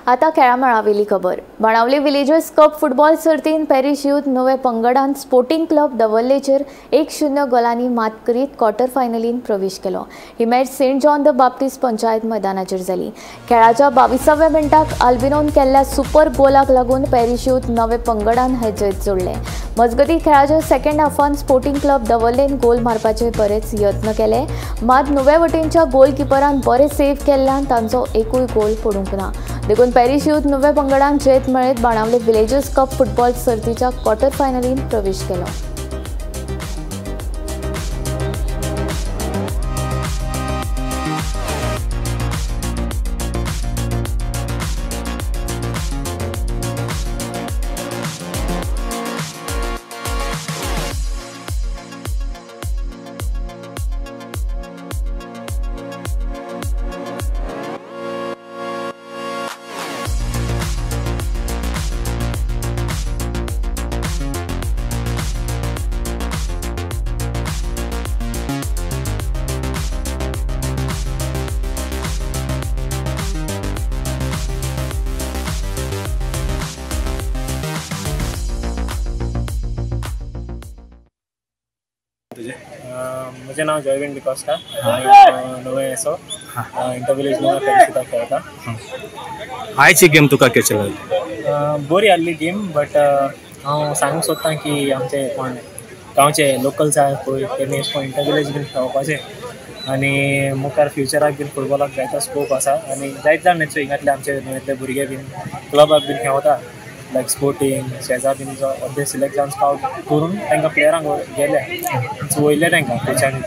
आता खेळामेळावेली खबर। बाणावले विलेजर्स कप फुटबॉल सर्तीन पॅरिस यूथ नवे पंगडान स्पोर्टिंग क्लब दवर्लेचेर 1-0 गोलांनी मात करीत क्वार्टर फायनलीन प्रवेश केलो। ही match saint John the Baptist panchayat मैदानाचेर जाली। खेळाच्या 22व्या मिनटाक आल्बिनोन केल्ल्या सुपर गोलाक लागून पॅरिस यूथ नवे पंगडान हे जैत जोडले। मजगती खेळाच्या सेकंड हाफान स्पोर्टिंग क्लब दवर्लेन गोल मारपाचे बरेच यत्न केले, मात नुवे वटेनच्या गोलकीपरान बरे सेव्ह केल्ल्यान तांचो एकूय गोल पडूंक ना। देखून पॅरिस यूथ नवे पंगडान जैत मेळत बाणावले विलेजर्स कप फुटबॉल सर्तीच्या क्वार्टर फायनलीन प्रवेश केलो। म्हजें नाव जयवेंद्र डिकोस्टा नवे असो इंटरविलेज सुद्धा खेळता। आयची गेम तुका कशी लागली? बरी आसली गेम, बट हांव सांगूंक सोदतां की आमचे कोण गांवचे लोकल्स आसा पळय तेमी अशें करून इंटरविलेज बीन खेळपाचें आनी मुखार फ्युचराक बीन फुटबॉलाक जायतो स्कोप आसा आनी जायत जाण नेचो हिंगातले आमचे नुवेंतले भुरगे बीन क्लबाक बीन खेळता, लायक स्पोर्टिंग शेजार बीन अर्दे सिलेक्ट जावन स्काउट करून तांकां प्लेयरांक गेले वयले तांकां कोचांनी।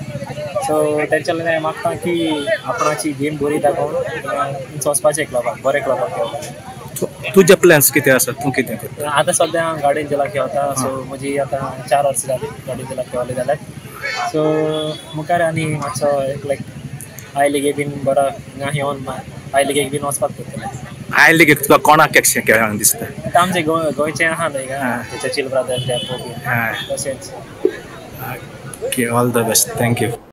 सो तेंच्या लागून मागता की आपणाची गेम बरी दाखोवन वचपाचें क्लबाक, बरे क्लबाक खेळपाक। तुजे प्लॅन्स कितें आसा? तूं कितें करता? आतां सद्या गार्डेन जिल्ला खेळता, सो म्हजी आतां 4 वर्सां जाली गार्डेन जिल्ला खेळले जाल्यार। सो मुखार आनी मातसो लायक आय लिगे बीन बरो हिंगा येवन आय लिगेक बीन वचपाक करतले। आय लिगेक तुका कोणाक एकशें खेळांक दिसता? आतां आमचे गोंयचे आहा न्हय तेचे चिल ब्रदर्स डेपो बीन तशेंच। Okay, all the best, thank you.